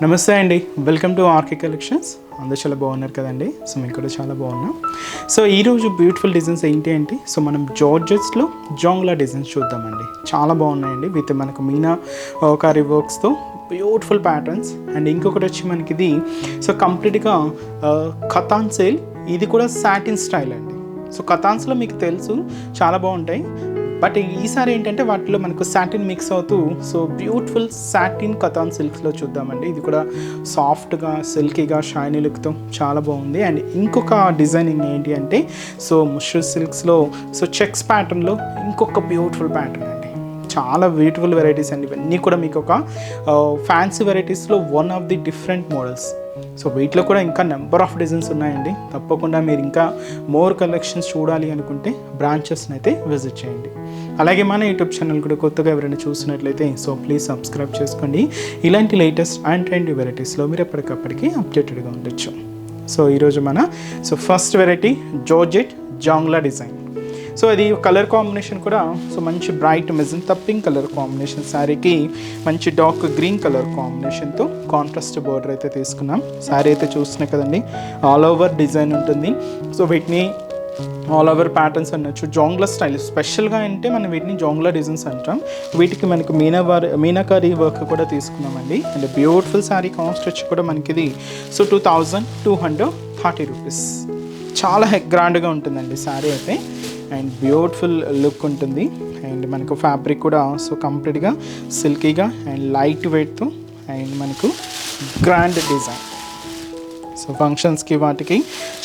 నమస్తే అండి, welcome to RK collections. అందరూ చాలా బాగున్నారు కదండి. సో మేము కూడా చాలా బాగున్నాం. సో ఈరోజు బ్యూటిఫుల్ డిజైన్స్ ఏంటి అంటే, సో మనం జార్జెట్స్లో జోంగ్లా డిజైన్స్ చూద్దామండి. చాలా బాగున్నాయండి. విత్ మనకు మీనా కారీ వర్క్స్తో బ్యూటిఫుల్ ప్యాటర్న్స్. అండ్ ఇంకొకటి వచ్చి మనకి ఇది సో కంప్లీట్గా కథాన్ సేల్. ఇది కూడా సాటిన్ స్టైల్ అండి. సో కథాన్స్లో మీకు తెలుసు చాలా బాగుంటాయి, బట్ ఈసారి ఏంటంటే వాటిలో మనకు సాటిన్ మిక్స్ అవుతూ సో బ్యూటిఫుల్ సాటిన్ కథాన్ సిల్క్స్లో చూద్దామండి. ఇది కూడా సాఫ్ట్గా సిల్కీగా షైనీ లుక్తో చాలా బాగుంది. అండ్ ఇంకొక డిజైనింగ్ ఏంటి అంటే, సో ముష్రూ సిల్క్స్లో సో చెక్స్ ప్యాటర్న్లో ఇంకొక బ్యూటిఫుల్ ప్యాటర్న్ అండి. చాలా బ్యూటిఫుల్ వెరైటీస్ అండి. ఇవన్నీ కూడా మీకు ఒక ఫ్యాన్సీ వెరైటీస్లో one of the different models. So వీటిలో కూడా ఇంకా నెంబర్ ఆఫ్ డిజైన్స్ ఉన్నాయండి. తప్పకుండా మీరు ఇంకా మోర్ కలెక్షన్స్ చూడాలి అనుకుంటే బ్రాంచెస్ని అయితే విజిట్ చేయండి. అలాగే మన యూట్యూబ్ ఛానల్ కూడా కొత్తగా ఎవరైనా చూసినట్లయితే సో ప్లీజ్ సబ్స్క్రైబ్ చేసుకోండి. ఇలాంటి లేటెస్ట్ అండ్ ట్రెండీ వెరైటీస్లో మీరు ఎప్పటికప్పటికి అప్డేటెడ్గా ఉండొచ్చు. సో ఈరోజు మన సో ఫస్ట్ వెరైటీ జార్జెట్ జోంగ్లా డిజైన్. సో ఇది కలర్ కాంబినేషన్ కూడా సో మంచి bright magenta pink colour combination శారీకి మంచి డార్క్ గ్రీన్ కలర్ కాంబినేషన్తో కాంట్రాస్ట్ బోర్డర్ అయితే తీసుకున్నాం. శారీ అయితే చూస్తున్నాయి కదండి, ఆల్ ఓవర్ డిజైన్ ఉంటుంది. సో వీటిని ఆల్ ఓవర్ ప్యాటర్న్స్ అనొచ్చు. జోంగ్లా స్టైల్ స్పెషల్గా అంటే మనం వీటిని జోంగ్లా డిజైన్స్ అంటాం. వీటికి మనకు మీనాకారీ వర్క్ కూడా తీసుకున్నామండి. అండ్ బ్యూటిఫుల్ శారీ కాస్ట్ వచ్చి కూడా మనకి ఇది సో 2230 రూపీస్. చాలా గ్రాండ్గా ఉంటుందండి శారీ అయితే. అండ్ బ్యూటిఫుల్ లుక్ ఉంటుంది. అండ్ మనకు ఫ్యాబ్రిక్ కూడా సో కంప్లీట్గా సిల్కీగా అండ్ లైట్ వెయిట్తో అండ్ మనకు గ్రాండ్ డిజైన్. సో ఫంక్షన్స్కి వాటికి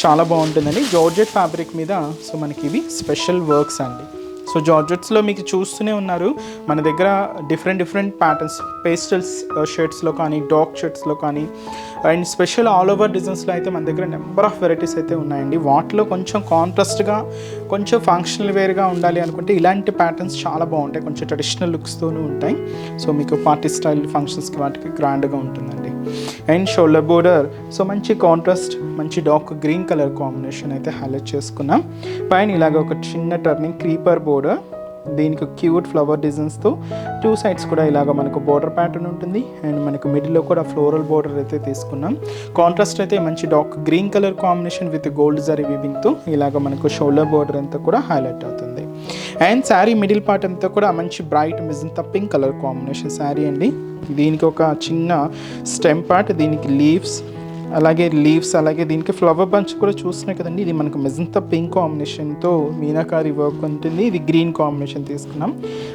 చాలా బాగుంటుందండి. జార్జెట్ ఫ్యాబ్రిక్ మీద సో మనకి ఇవి స్పెషల్ వర్క్స్ అండి. సో జార్జెట్స్లో మీకు చూస్తూనే ఉన్నారు మన దగ్గర డిఫరెంట్ ప్యాటర్న్స్, పేస్టల్స్ షేడ్స్లో కానీ డార్క్ షేడ్స్లో కానీ అండ్ స్పెషల్ ఆల్ ఓవర్ డిజైన్స్లో అయితే మన దగ్గర నెంబర్ ఆఫ్ వెరైటీస్ అయితే ఉన్నాయండి. వాటిలో కొంచెం కాంట్రాస్ట్గా కొంచెం ఫంక్షనల్ వేర్గా ఉండాలి అనుకుంటే ఇలాంటి ప్యాటర్న్స్ చాలా బాగుంటాయి. కొంచెం ట్రెడిషనల్ లుక్స్తోనూ ఉంటాయి. సో మీకు పార్టీ స్టైల్ ఫంక్షన్స్కి వాటికి గ్రాండ్గా ఉంటుందండి. అండ్ షోల్డర్ బోర్డర్ సో మంచి కాంట్రాస్ట్ మంచి డార్క్ గ్రీన్ కలర్ కాంబినేషన్ అయితే హైలైట్ చేసుకున్నాం. పైన ఇలాగ ఒక చిన్న టర్నింగ్ క్రీపర్ బోర్డర్, దీనికి క్యూట్ ఫ్లవర్ డిజైన్స్తో టూ సైడ్స్ కూడా ఇలాగ మనకు బోర్డర్ ప్యాటర్న్ ఉంటుంది. అండ్ మనకు మిడిల్లో కూడా ఫ్లోరల్ బోర్డర్ అయితే తీసుకున్నాం. కాంట్రాస్ట్ అయితే మంచి dark green colour combination with gold zari వీవింగ్తో ఇలాగ మనకు షోల్డర్ బోర్డర్ అంతా కూడా హైలైట్ అవుతుంది. అండ్ శారీ మిడిల్ పార్ట్ అంతా కూడా మంచి bright magenta pink colour combination sari అండి. దీనికి ఒక చిన్న స్టెమ్ పార్ట్, దీనికి లీవ్స్ అలాగే దీనికి ఫ్లవర్ బంచ్ కూడా చూస్తున్నాయి కదండి. ఇది మనకు మెజంతా పింక్ కాంబినేషన్తో మీనాకారీ వర్క్ ఉంటుంది. ఇది గ్రీన్ కాంబినేషన్ తీసుకున్నాం.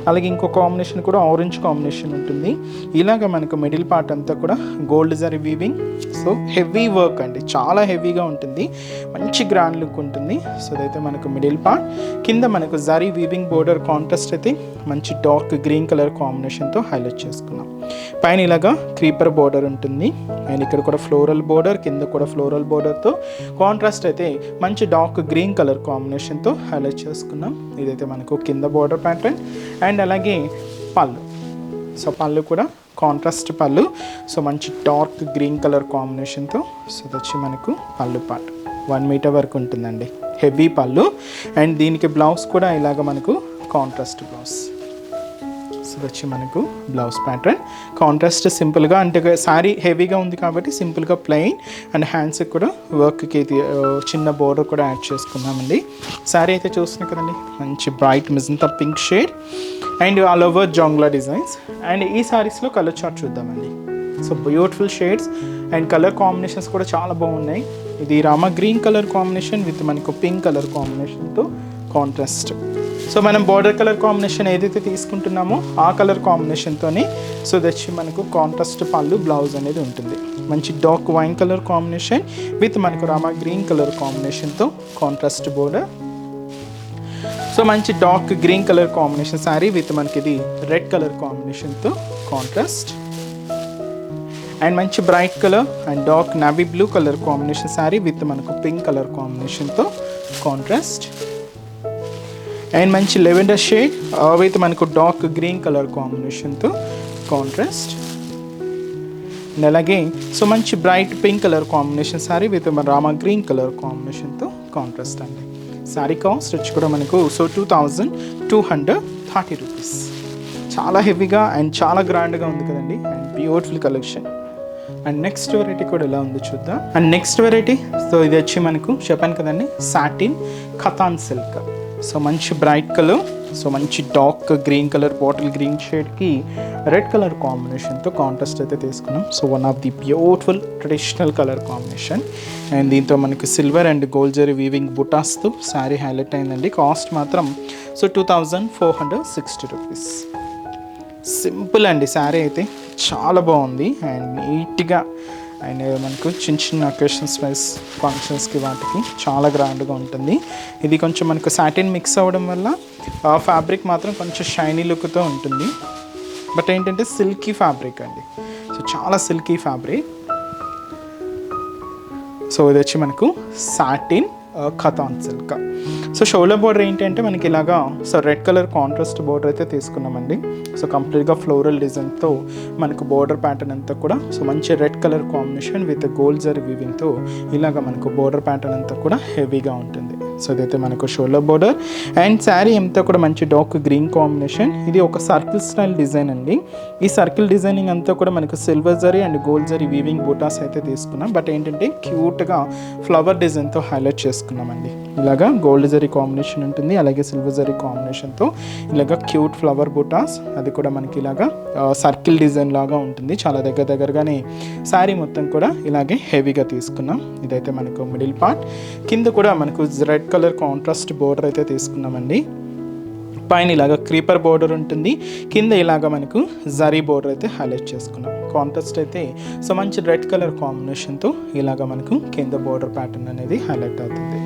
అలాగే ఇంకో కాంబినేషన్ కూడా ఆరెంజ్ కాంబినేషన్ ఉంటుంది. ఇలాగ మనకు మిడిల్ పార్ట్ అంతా కూడా gold zari weaving. So heavy work అండి, చాలా హెవీగా ఉంటుంది, మంచి గ్రాండ్ లుక్ ఉంటుంది. సో అదైతే మనకు మిడిల్ పార్ట్. కింద మనకు జరీ వీవింగ్ బోర్డర్ కాంట్రాస్ట్ అయితే మంచి డార్క్ గ్రీన్ కలర్ కాంబినేషన్తో హైలైట్ చేసుకున్నాం. పైన ఇలాగా క్రీపర్ బోర్డర్ ఉంటుంది. అండ్ ఇక్కడ కూడా ఫ్లోరల్ బోర్డర్, కింద కూడా ఫ్లోరల్ బోర్డర్తో కాంట్రాస్ట్ అయితే మంచి డార్క్ గ్రీన్ కలర్ కాంబినేషన్తో హైలైట్ చేసుకున్నాం. ఇదైతే మనకు కింద బోర్డర్ ప్యాటర్న్. అండ్ అలాగే పళ్ళు, సో పళ్ళు కూడా కాంట్రాస్ట్ పళ్ళు. సో మంచి డార్క్ గ్రీన్ కలర్ కాంబినేషన్తో సో ఇది వచ్చి మనకు పళ్ళు పార్ట్ 1 మీటర్ వరకు ఉంటుందండి, హెవీ పళ్ళు. అండ్ దీనికి బ్లౌజ్ కూడా ఇలాగ మనకు కాంట్రాస్ట్ బ్లౌజ్. సో వచ్చి మనకు బ్లౌజ్ ప్యాటర్న్ కాంట్రాస్ట్ సింపుల్గా, అంటే శారీ హెవీగా ఉంది కాబట్టి సింపుల్గా ప్లెయిన్. అండ్ హ్యాండ్స్కి కూడా వర్క్కి చిన్న బోర్డర్ కూడా యాడ్ చేసుకున్నామండి. శారీ అయితే చూస్తున్నాయి కదండి, మంచి bright magenta pink shade and all over జోంగ్లా డిజైన్స్. అండ్ ఈ శారీస్లో కలర్ చార్ట్ చూద్దామండి. So beautiful shades and colour combinations కూడా చాలా బాగున్నాయి. ఇది Rama green colour combination with మనకు పింక్ కలర్ కాంబినేషన్తో కాంట్రాస్ట్. సో మనం బార్డర్ కలర్ కాంబినేషన్ ఏదైతే తీసుకుంటున్నామో ఆ కలర్ కాంబినేషన్తోనే సో దచ్చి మనకు కాంట్రాస్ట్ పళ్ళు బ్లౌజ్ అనేది ఉంటుంది. మంచి dark wine colour combination with మనకు రామా గ్రీన్ కలర్ కాంబినేషన్తో కాంట్రాస్ట్ బోర్డర్. సో మంచి dark green colour combination sari with మనకి ఇది రెడ్ కలర్ కాంబినేషన్తో కాంట్రాస్ట్. అండ్ మంచి bright colour and dark navy blue colour combination sari with మనకు పింక్ కలర్ కాంబినేషన్తో కాంట్రాస్ట్. అండ్ మంచి లెవెండర్ షేడ్ విత్ మనకు డార్క్ గ్రీన్ కలర్ కాంబినేషన్తో కాంట్రాస్ట్. అండ్ అలాగే సో మంచి bright pink colour combination sari with Rama green colour కాంబినేషన్తో contrast అండి. శారీ కాస్ట్ వచ్చి కూడా మనకు సో 2230 రూపీస్. చాలా హెవీగా అండ్ చాలా గ్రాండ్గా ఉంది కదండి. And beautiful collection. And next variety కూడా ఎలా ఉందో చూద్దాం. అండ్ నెక్స్ట్ వెరైటీ సో ఇది వచ్చి మనకు చెప్పాను కదండి సాటిన్ ఖతాన్ సిల్క్. సో మంచి బ్రైట్ కలర్, సో మంచి dark green colour bottle green షేడ్కి రెడ్ కలర్ కాంబినేషన్తో కాంట్రాస్ట్ అయితే తీసుకున్నాం. So one of the beautiful traditional colour combination. And దీంతో మనకు silver and gold zari weaving బుటాస్తో శారీ హైలైట్ అయిందండి. కాస్ట్ మాత్రం సో 2460 రూపీస్. సింపుల్ అండి శారీ అయితే చాలా బాగుంది అండ్ నీట్గా అండ్ మనకు చిన్న చిన్న అకేషన్స్ వైజ్ ఫంక్షన్స్కి వాటికి చాలా గ్రాండ్గా ఉంటుంది. ఇది కొంచెం మనకు సాటిన్ మిక్స్ అవ్వడం వల్ల ఫ్యాబ్రిక్ మాత్రం కొంచెం షైనీ లుక్తో ఉంటుంది. బట్ ఏంటంటే సిల్కీ ఫ్యాబ్రిక్ అండి, సో చాలా సిల్కీ ఫ్యాబ్రిక్. సో ఇది వచ్చి మనకు satin katan silk. So shoulder border ఏంటంటే మనకి ఇలాగా so red colour contrast border అయితే తీసుకున్నామండి. సో కంప్లీట్గా ఫ్లోరల్ డిజైన్తో మనకు బోర్డర్ ప్యాటర్న్ అంతా కూడా సో మంచి red colour combination with gold zari వీవింగ్తో ఇలాగ మనకు బోర్డర్ ప్యాటర్న్ అంతా కూడా హెవీగా ఉంటుంది. సో ఇదైతే మనకు షోల్డర్ బోర్డర్ అండ్ శారీ అంతా కూడా మంచి డార్క్ గ్రీన్ కాంబినేషన్. ఇది ఒక సర్కిల్ స్టైల్ డిజైన్ అండి. ఈ సర్కిల్ డిజైనింగ్ అంతా కూడా మనకు silver zari and gold zari weaving buttas అయితే తీసుకున్నాం. బట్ ఏంటంటే క్యూట్గా ఫ్లవర్ డిజైన్తో హైలైట్ చేసుకున్నామండి. ఇలాగా గోల్డ్ జరీ కాంబినేషన్ ఉంటుంది, అలాగే సిల్వర్ జరీ కాంబినేషన్తో ఇలాగ క్యూట్ ఫ్లవర్ బూటాస్, అది కూడా మనకి ఇలాగా సర్కిల్ డిజైన్ లాగా ఉంటుంది. చాలా దగ్గరగానే శారీ మొత్తం కూడా ఇలాగే హెవీగా తీసుకున్నాం. ఇదైతే మనకు మిడిల్ పార్ట్. కింద కూడా మనకు రెడ్ కలర్ కాంట్రాస్ట్ బోర్డర్ అయితే తీసుకున్నామండి. పైన ఇలాగ క్రీపర్ బోర్డర్ ఉంటుంది, కింద ఇలాగ మనకు జరీ బోర్డర్ అయితే హైలైట్ చేసుకున్నాం. కాంట్రాస్ట్ అయితే సో మంచి రెడ్ కలర్ కాంబినేషన్తో ఇలాగ మనకు కింద బోర్డర్ ప్యాటర్న్ అనేది హైలైట్ అవుతుంది.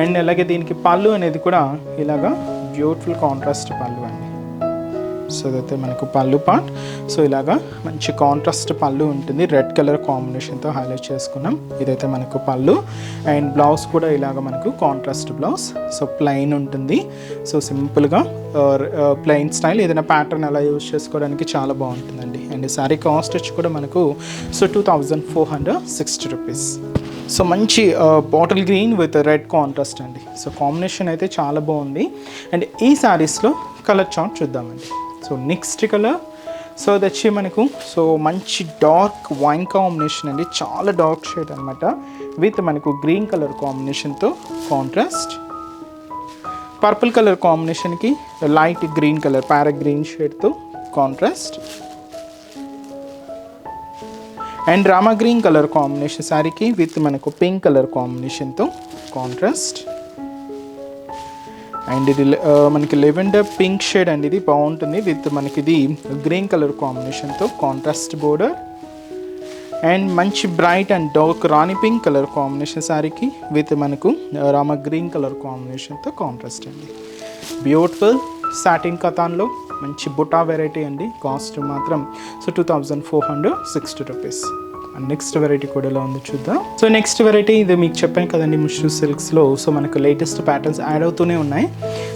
అండ్ అలాగే దీనికి పళ్ళు అనేది కూడా ఇలాగ బ్యూటిఫుల్ కాంట్రాస్ట్ పళ్ళు అండి. సో ఇదైతే మనకు పళ్ళు పార్ట్. సో ఇలాగా మంచి కాంట్రాస్ట్ పళ్ళు ఉంటుంది, రెడ్ కలర్ కాంబినేషన్తో హైలైట్ చేసుకున్నాం. ఇదైతే మనకు పళ్ళు అండ్ బ్లౌజ్ కూడా ఇలాగ మనకు కాంట్రాస్ట్ బ్లౌజ్. సో ప్లెయిన్ ఉంటుంది, సో సింపుల్గా ప్లెయిన్ స్టైల్ ఏదైనా ప్యాటర్న్ అలా యూజ్ చేసుకోవడానికి చాలా బాగుంటుందండి. అండ్ శారీ కాస్ట్ వచ్చి కూడా మనకు సో 2460 రూపీస్. సో మంచి bottle green with red contrast అండి. సో కాంబినేషన్ అయితే చాలా బాగుంది. అండ్ ఈ శారీస్లో కలర్ చార్ట్ చూద్దామండి. సో నెక్స్ట్ కలర్ సో అది వచ్చి మనకు సో మంచి డార్క్ వైన్ కాంబినేషన్ అండి, చాలా డార్క్ షేడ్ అనమాట విత్ మనకు గ్రీన్ కలర్ కాంబినేషన్తో కాంట్రాస్ట్. పర్పుల్ కలర్ కాంబినేషన్కి light green colour parrot green షేడ్తో contrast. And Rama green colour combination శారీకి విత్ మనకు పింక్ కలర్ కాంబినేషన్తో కాంట్రాస్ట్. అండ్ ఇది మనకి లెవెండర్ పింక్ షేడ్ అండి, ఇది బాగుంటుంది విత్ మనకి ఇది గ్రీన్ కలర్ కాంబినేషన్తో కాంట్రాస్ట్ బోర్డర్. అండ్ మంచి bright and dark Rani pink colour combination శారీకి విత్ మనకు రామ గ్రీన్ కలర్ కాంబినేషన్తో కాంట్రాస్ట్ అండి. బ్యూటిఫుల్ సాటిన్ కథాన్లో మంచి బుటా వెరైటీ అండి. కాస్ట్ మాత్రం so 2460 rupees. And next variety కూడా ఎలా ఉందో చూద్దాం. సో నెక్స్ట్ వెరైటీ ఇది మీకు చెప్పాను కదండి ముష్రూ సిల్క్స్లో సో మనకు లేటెస్ట్ ప్యాటర్న్స్ యాడ్ అవుతూనే ఉన్నాయి.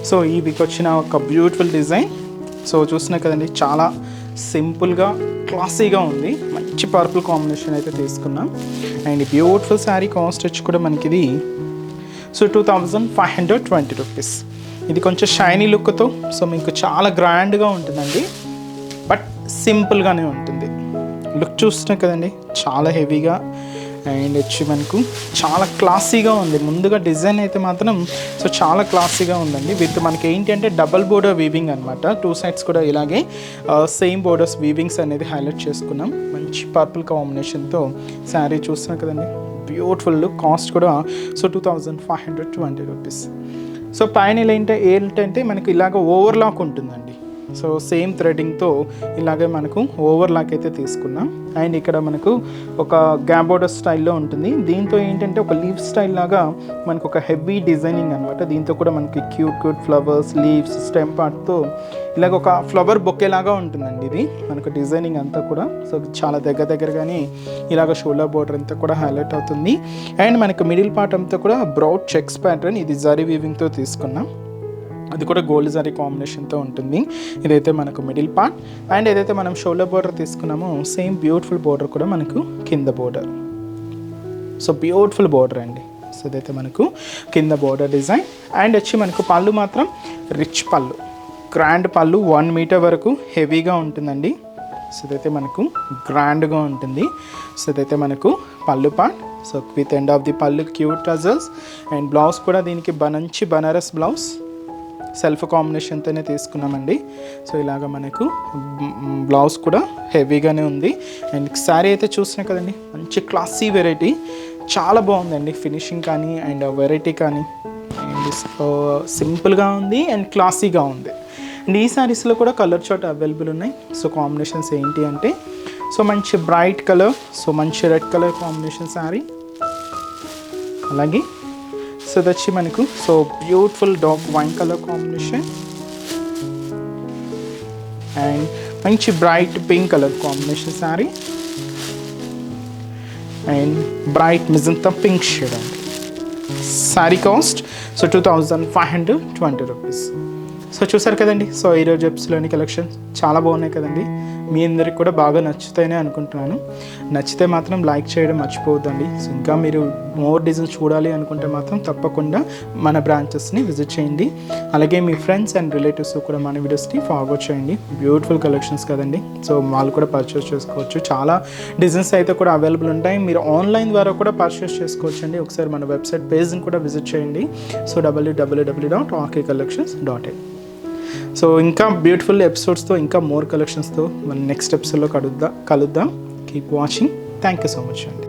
సో ఈ వీక్ వచ్చిన ఒక బ్యూటిఫుల్ డిజైన్. సో చూసినా కదండి చాలా సింపుల్గా క్లాసీగా ఉంది. మంచి పర్పుల్ కాంబినేషన్ అయితే తీసుకున్నాం. అండ్ బ్యూటిఫుల్ శారీ కాస్ట్ వచ్చి కూడా మనకి ఇది సో 2520 రూపీస్. ఇది కొంచెం షైనీ లుక్తో సో మీకు చాలా గ్రాండ్గా ఉంటుందండి, బట్ సింపుల్గానే ఉంటుంది. లుక్ చూస్తున్నా కదండి చాలా హెవీగా అండ్ వచ్చి మనకు చాలా క్లాసీగా ఉంది. ముందుగా డిజైన్ అయితే మాత్రం సో చాలా క్లాసీగా ఉందండి. విత్ మనకి ఏంటి అంటే డబల్ బోర్డర్ వీవింగ్ అనమాట. 2 సైడ్స్ కూడా ఇలాగే సేమ్ బోర్డర్స్ వీవింగ్స్ అనేది హైలైట్ చేసుకున్నాం. మంచి పర్పుల్ కాంబినేషన్తో శారీ చూస్తున్నా కదండి బ్యూటిఫుల్ లుక్. కాస్ట్ కూడా సో 2520 రూపీస్. సో పైన ఏంటంటే మనకి ఇలాగ ఓవర్లాక్ ఉంటుందండి. సో సేమ్ థ్రెడింగ్తో ఇలాగే మనకు ఓవర్లాక్ అయితే తీసుకున్నాం. అండ్ ఇక్కడ మనకు ఒక గ్యాప్ బోర్డర్ స్టైల్లో ఉంటుంది. దీంతో ఏంటంటే ఒక లీవ్ స్టైల్ లాగా మనకు ఒక హెవీ డిజైనింగ్ అనమాట. దీంతో కూడా మనకి క్యూట్ ఫ్లవర్స్ లీవ్స్ స్టెమ్ పార్ట్తో ఇలాగ ఒక ఫ్లవర్ బొకే లాగా ఉంటుందండి. ఇది మనకు డిజైనింగ్ అంతా కూడా సో చాలా దగ్గరగానే ఇలాగ షోల్డర్ బోర్డర్ అంతా కూడా హైలైట్ అవుతుంది. అండ్ మనకు మిడిల్ పార్ట్ అంతా కూడా బ్రౌడ్ చెక్స్ ప్యాటర్న్, ఇది జరీ వీవింగ్తో తీసుకున్నాం. అది కూడా గోల్డ్ జరీ కాంబినేషన్తో ఉంటుంది. ఇదైతే మనకు మిడిల్ పార్ట్. అండ్ ఏదైతే మనం షోల్డర్ బోర్డర్ తీసుకున్నామో సేమ్ బ్యూటిఫుల్ బోర్డర్ కూడా మనకు కింద బోర్డర్. సో బ్యూటిఫుల్ బోర్డర్ అండి. సో ఇదైతే మనకు కింద బోర్డర్ డిజైన్. అండ్ వచ్చి మనకు పళ్ళు మాత్రం రిచ్ పళ్ళు, గ్రాండ్ పళ్ళు 1 మీటర్ వరకు హెవీగా ఉంటుందండి. సో ఇదైతే మనకు గ్రాండ్గా ఉంటుంది. సో ఇదైతే మనకు పళ్ళు part. So with end of the పళ్ళు క్యూట్ టజల్స్ అండ్ బ్లౌజ్ కూడా దీనికి మంచి బనారస్ బ్లౌజ్ సెల్ఫ్ కాంబినేషన్తోనే తీసుకున్నామండి. సో ఇలాగ మనకు బ్లౌజ్ కూడా హెవీగానే ఉంది. అండ్ శారీ అయితే చూసినా కదండి, మంచి క్లాసీ వెరైటీ, చాలా బాగుందండి ఫినిషింగ్ కానీ అండ్ వెరైటీ కానీ. అండ్ సింపుల్గా ఉంది అండ్ క్లాసీగా ఉంది. అండ్ ఈ శారీస్లో కూడా కలర్ చార్ట్ అవైలబుల్ ఉన్నాయి. సో కాంబినేషన్స్ ఏంటి అంటే, సో మంచి బ్రైట్ కలర్, సో మంచి రెడ్ కలర్ కాంబినేషన్ శారీ. అలాగే సో ఇది వచ్చి మనకు so beautiful dark wine colour combination and మంచి bright pink colour combination sari and bright magenta pink shade అండి. Sari cost so 2520 rupees. So చూసారు కదండి. సో ఈరోజు ఎప్స్లోని కలెక్షన్ చాలా బాగున్నాయి కదండి. మీ అందరికి కూడా బాగా నచ్చుతాయని అనుకుంటున్నాను. నచ్చితే మాత్రం లైక్ చేయడం మర్చిపోవద్దండి. సో ఇంకా మీరు మోర్ డిజైన్స్ చూడాలి అనుకుంటే మాత్రం తప్పకుండా మన బ్రాంచెస్ని విజిట్ చేయండి. అలాగే మీ ఫ్రెండ్స్ అండ్ రిలేటివ్స్ కూడా మన వీడియోస్ని ఫార్వర్డ్ చేయండి. బ్యూటిఫుల్ కలెక్షన్స్ కదండి. సో వాళ్ళు కూడా పర్చేస్ చేసుకోవచ్చు. చాలా డిజైన్స్ అయితే కూడా అవైలబుల్ ఉంటాయి. మీరు ఆన్లైన్ ద్వారా కూడా పర్చేస్ చేసుకోవచ్చు అండి. ఒకసారి మన వెబ్సైట్ పేజ్ని కూడా విజిట్ చేయండి. So www.rkcollections.in. సో ఇంకా బ్యూటిఫుల్ ఎపిసోడ్స్తో ఇంకా మోర్ కలెక్షన్స్తో మన నెక్స్ట్ ఎపిసోడ్లో కలుద్దాం. Keep watching. Thank you so much అండి.